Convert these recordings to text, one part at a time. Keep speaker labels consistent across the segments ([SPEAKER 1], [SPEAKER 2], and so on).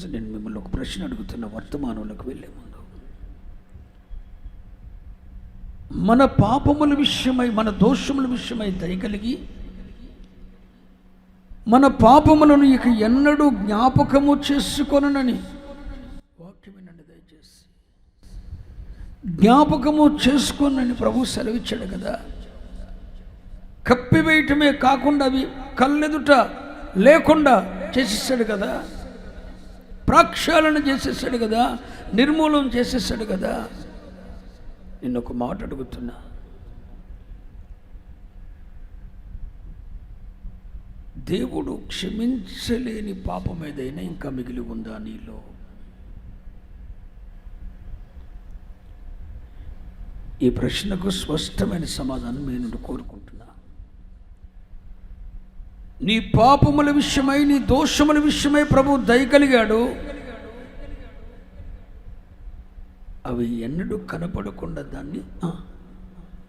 [SPEAKER 1] ఈరోజు నేను మిమ్మల్ని ఒక ప్రశ్న అడుగుతున్న, వర్తమానంలోకి వెళ్ళే ముందు మన పాపముల విషయమై, మన దోషముల విషయమై దయగలిగి మన పాపములను ఇక ఎన్నడూ జ్ఞాపకము చేసుకొనని వాక్యం వినండి దయచేసి. జ్ఞాపకము చేసుకోనని ప్రభు సెలవిచ్చాడు కదా. కప్పివేయటమే కాకుండా అవి కళ్ళెదుట లేకుండా చేసేసాడు కదా, ప్రక్షాళన చేసేసాడు కదా, నిర్మూలన చేసేసాడు కదా. నిన్న ఒక మాట అడుగుతున్నా, దేవుడు క్షమించలేని పాపం ఏదైనా ఇంకా మిగిలి ఉందా నీలో? ఈ ప్రశ్నకు స్పష్టమైన సమాధానం నేను కోరుకుంటున్నా. నీ పాపముల విషయమై, నీ దోషముల విషయమై ప్రభు దయగలిగాడు. అవి ఎన్నడూ కనపడకుండా దాన్ని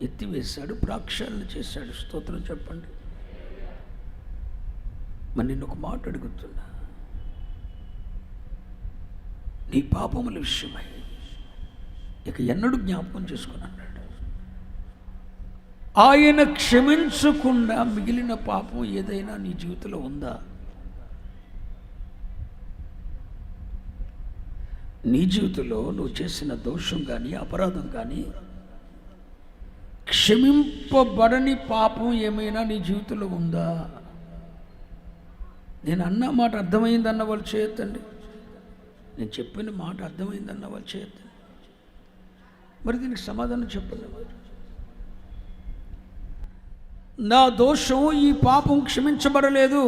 [SPEAKER 1] ఎత్తివేశాడు, ప్రక్షాళన చేశాడు. స్తోత్రం చెప్పండి. మరి నిన్ను ఒక మాట అడుగుతున్నా, నీ పాపముల విషయమై ఇక ఎన్నడూ జ్ఞాపకం చేసుకుని అన్నాడు. ఆయన క్షమించకుండా మిగిలిన పాపం ఏదైనా నీ జీవితంలో ఉందా? నీ జీవితంలో నువ్వు చేసిన దోషం కానీ, అపరాధం కానీ, క్షమింపబడని పాపం ఏమైనా నీ జీవితంలో ఉందా? నేను అన్న మాట అర్థమైందన్న వాళ్ళు చేయొద్దండి. నేను చెప్పిన మాట అర్థమైందన్న వాళ్ళు చేయొద్దండి. మరి దీనికి సమాధానం చెప్పండి. నా దోషం, ఈ పాపం క్షమించబడలేదు,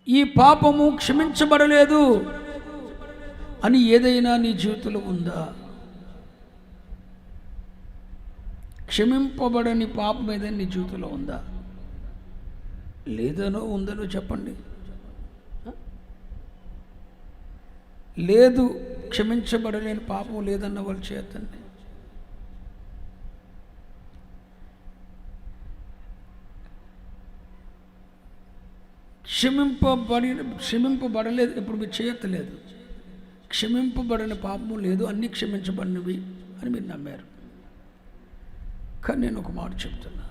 [SPEAKER 1] ఈ పాపము క్షమించబడలేదు అని ఏదైనా నీ జీవితంలో ఉందా? క్షమింపబడని పాపం ఏదైనా నీ జీవితంలో ఉందా? లేదనో ఉందనో చెప్పండి. లేదు, క్షమించబడలేని పాపం లేదన్న వాళ్ళు చేతండి. క్షమింపబడలేదు, ఇప్పుడు మీరు చేయట్లేదు. క్షమింపబడిన పాపము లేదు, అన్నీ క్షమించబడినవి అని మీరు నమ్మారు. కానీ నేను ఒక మాట చెప్తున్నా,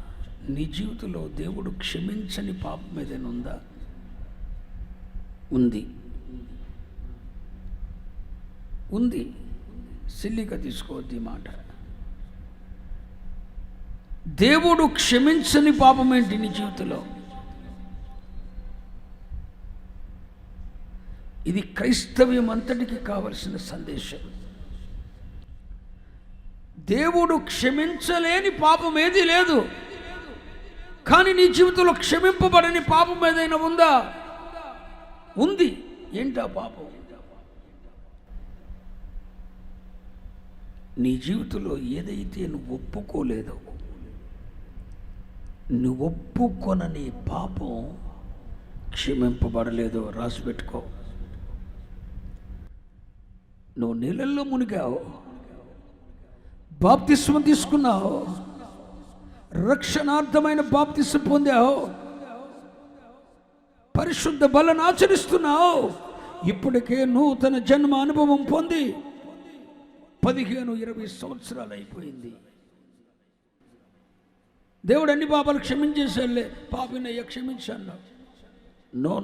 [SPEAKER 1] నీ జీవితంలో దేవుడు క్షమించని పాపం ఏదైనా ఉందా? ఉంది. సిల్లిగా తీసుకోవద్దు ఈ మాట. దేవుడు క్షమించని పాపం ఏంటి నీ జీవితంలో? ఇది క్రైస్తవ్యం అంతటికి కావలసిన సందేశం. దేవుడు క్షమించలేని పాపం ఏదీ లేదు, కానీ నీ జీవితంలో క్షమింపబడని పాపం ఏదైనా ఉందా? ఉంది. ఏంటా పాపం? నీ జీవితంలో ఏదైతే నువ్వు ఒప్పుకోలేదో, నువ్వు ఒప్పుకొనని పాపం క్షమింపబడలేదో రాసి పెట్టుకో. నువ్వు నీళ్ళల్లో మునిగావు, బాప్తిస్మం తీసుకున్నావు, రక్షణార్థమైన బాప్తిస్మం పొందావు, పరిశుద్ధ బలను ఆచరిస్తున్నావు. ఇప్పటికే నూతన జన్మ అనుభవం పొంది 15-20 సంవత్సరాలు అయిపోయింది. దేవుడు అన్ని పాపాలు క్షమించేసాడులే, పాపినయ్య క్షమించాను. నో,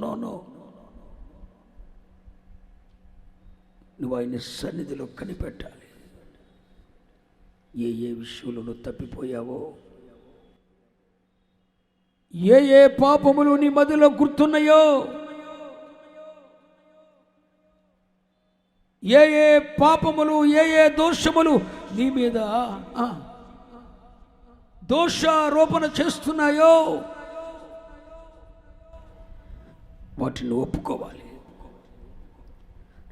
[SPEAKER 1] నువ్వు ఆయన సన్నిధిలో కనిపెట్టాలి. ఏ విషయంలో నువ్వు తప్పిపోయావో, ఏ పాపములు నీ మదిలో గుర్తున్నాయో, ఏ పాపములు, ఏ దోషములు నీ మీద దోషారోపణ చేస్తున్నాయో వాటిని ఒప్పుకోవాలి.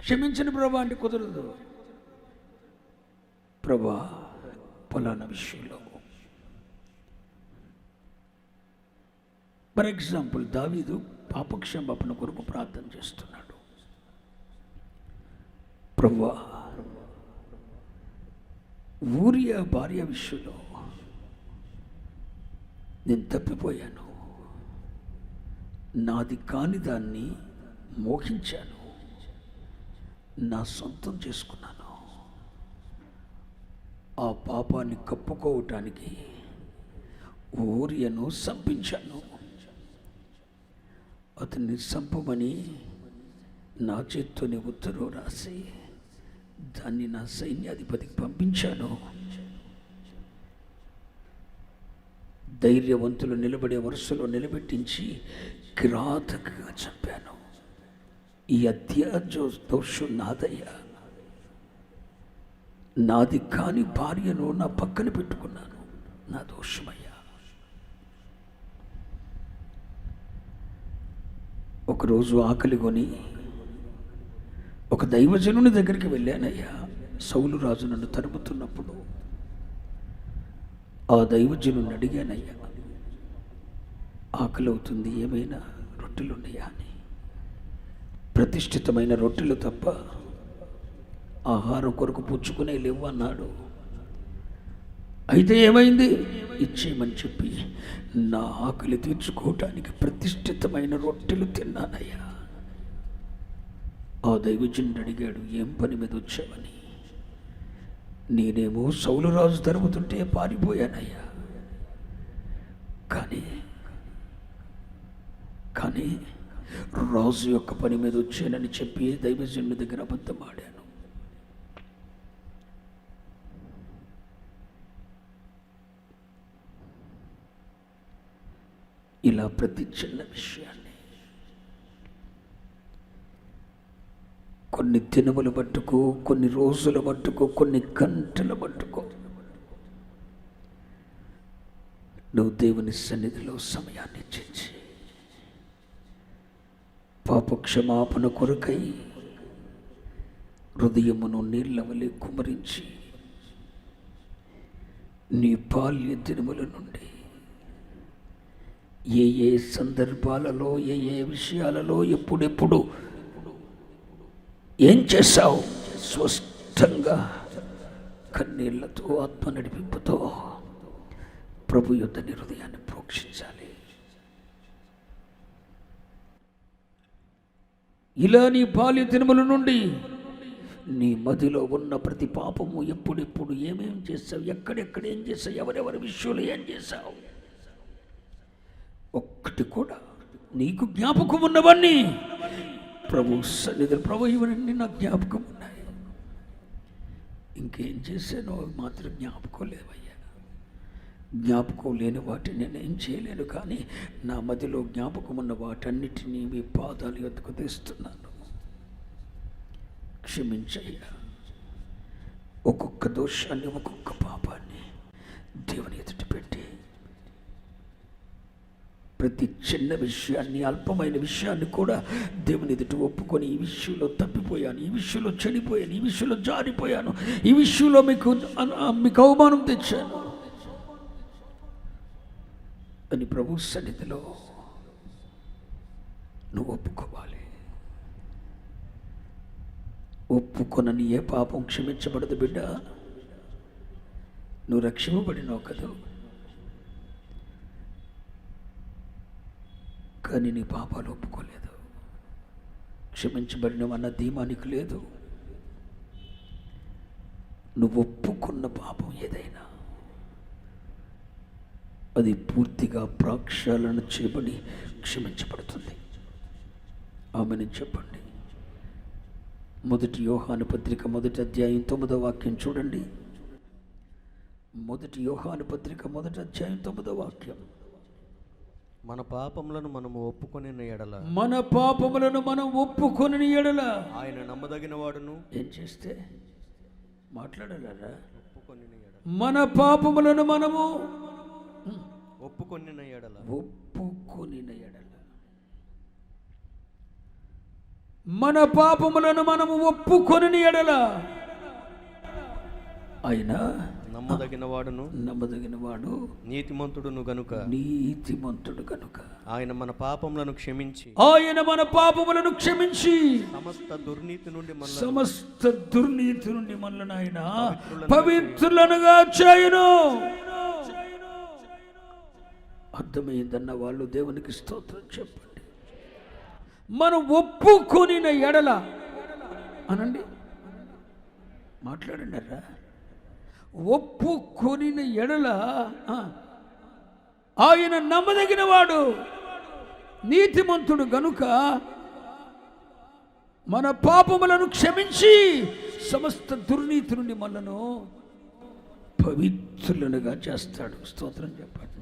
[SPEAKER 1] క్షమించని ప్రభా అంటే కుదరదు. ప్రభా ఫలానా విషయంలో, ఫర్ ఎగ్జాంపుల్ దావీదు పాపక్షమాపణ కొరకు ప్రార్థన చేస్తున్నాడు. ప్రభువా, ఊరియా భార్య విషయంలో నేను తప్పిపోయాను, నాది కాని దాన్ని మోహించాను, నా సొంతం చేసుకున్నాను. ఆ పాపాన్ని కప్పుకోవటానికి ఊరియను సంపించాను. అతన్ని సంపమని నా చేత్తోనే ఉత్తరం రాసి దాన్ని నా సైన్యాధిపతికి పంపించాను. ధైర్యవంతులు నిలబడే వరుసలో నిలబెట్టించి కిరాతకంగా చంపాను. ఈ దోషం నాదయ్యా. నాది కాని భార్యను నా పక్కన పెట్టుకున్నాను, నా దోషమయ్యా. ఒకరోజు ఆకలి కొని ఒక దైవజనుని దగ్గరికి వెళ్ళానయ్యా. సౌలు రాజు నన్ను తరుముతున్నప్పుడు ఆ దైవజనుని అడిగానయ్యా, ఆకలి అవుతుంది, ఏమైనా రొట్టెలు ఉన్నాయా అని. ప్రతిష్ఠితమైన రొట్టెలు తప్ప ఆహారం కొరకు పుచ్చుకునే లేవు అన్నాడు. అయితే ఏమైంది? ఇచ్చేయమని చెప్పి నా ఆకలి తీర్చుకోవటానికి ప్రతిష్ఠితమైన రొట్టెలు తిన్నానయ్యా. ఆ దైవజనుడు అడిగాడు, ఏం పని మీద వచ్చావని. నేనేమో సౌలు రాజు తరుముతుంటే పారిపోయానయ్యా. కానీ రాజు యొక్క పని మీద వచ్చానని చెప్పి దైవజనుడి దగ్గర అబద్ధం ఆడాను. ఇలా ప్రతి చిన్న విషయాన్ని కొన్ని దినముల మట్టుకు, కొన్ని రోజుల మట్టుకు, కొన్ని గంటల మట్టుకు నువ్వు దేవుని సన్నిధిలో సమయాన్ని ఇచ్చి పాపక్షమాపణ కొరకై హృదయమును నీళ్ల వలె కుమరించి నీ బాల్య దినముల నుండి ఏ ఏ సందర్భాలలో, ఏ ఏ విషయాలలో, ఎప్పుడెప్పుడు ఏం చేశావు, స్పష్టంగా కన్నీళ్లతో, ఆత్మ నడిపింపుతో ప్రభు యొద్ద నీ హృదయాన్ని ప్రోక్షించాలి. ఇలా నీ బాల్య దినముల నుండి నీ మదిలో ఉన్న ప్రతి పాపము, ఎప్పుడెప్పుడు ఏమేం చేసావు, ఎక్కడెక్కడ ఏం చేసావు, ఎవరెవరి విషయంలో ఏం చేశావు, ఒక్కటి కూడా నీకు జ్ఞాపకం ఉన్నవన్నీ ప్రభు సన్నిధులు, ప్రభు ఇవన్నీ నాకు జ్ఞాపకం ఉన్నాయి. ఇంకేం చేశానో మాత్రం జ్ఞాపకం లేవయ్యా. జ్ఞాపకం లేని వాటిని నేనేం చేయలేను, కానీ నా మదిలో జ్ఞాపకం ఉన్న వాటన్నిటినీ మీ పాదాల యొద్దకు తెస్తున్నాను. క్షమించయ్యా. ఒక్కొక్క దోషాన్ని, ఒక్కొక్క పాపాన్ని దేవుని ఎదుట పెట్టి ప్రతి చిన్న విషయాన్ని, అల్పమైన విషయాన్ని కూడా దేవుని ఎదుట ఒప్పుకొని, ఈ విషయంలో తప్పిపోయాను, ఈ విషయంలో చెడిపోయాను, ఈ విషయంలో జారిపోయాను, ఈ విషయంలో మీకు అవమానం తెచ్చాను అని ప్రభు సన్నిధిలో నువ్వు ఒప్పుకోవాలి. ఒప్పుకొనని ఏ పాపం క్షమించబడదు బిడ్డ. నువ్వు రక్షింపబడినావు కదా, కానీ నీ పాపాలు ఒప్పుకోలేదు. క్షమించబడినవన్న ధీమానికి లేదు. నువ్వు ఒప్పుకున్న పాపం ఏదైనా అది పూర్తిగా ప్రక్షాళన చేయబడి క్షమించబడుతుంది. ఆమెను చెప్పండి. 1 యోహాను పత్రిక 1వ అధ్యాయం 9వ వాక్యం చూడండి. 1 యోహాను పత్రిక 1వ అధ్యాయం 9వ వాక్యం.
[SPEAKER 2] మన పాపములను మనము ఒప్పుకొని ఎడల,
[SPEAKER 1] మన పాపములను మనం ఒప్పుకొని ఎడల
[SPEAKER 2] ఆయన నమ్మదగిన వాడును.
[SPEAKER 1] ఏం చేస్తే మాట్లాడాలరా?
[SPEAKER 2] ఒప్పుకొని ఎడల,
[SPEAKER 1] మన పాపములను మనము
[SPEAKER 2] ఒప్పుకొని ఎడల,
[SPEAKER 1] మన పాపములను మనము ఒప్పుకొని ఎడల ఆయన
[SPEAKER 2] నమ్మదగిన వాడు,
[SPEAKER 1] నీతిమంతుడు గనుక
[SPEAKER 2] ఆయన మన పాపములను క్షమించి సమస్త దుర్నీతి నుండి మనలను ఆయన
[SPEAKER 1] పవిత్రులనుగా చేయును. అర్థమైందన్న వాళ్ళు దేవునికి స్తోత్రం చెప్పండి. మనం ఒప్పుకొనిన ఎడల అనండి, మాట్లాడండిరా. ఒప్పుకొనిన ఎడల ఆయన నమ్మదగిన వాడు, నీతిమంతుడు గనుక మన పాపములను క్షమించి సమస్త దుర్నీతి నుండి మనను పవిత్రులుగా చేస్తాడు. స్తోత్రం చెప్పండి.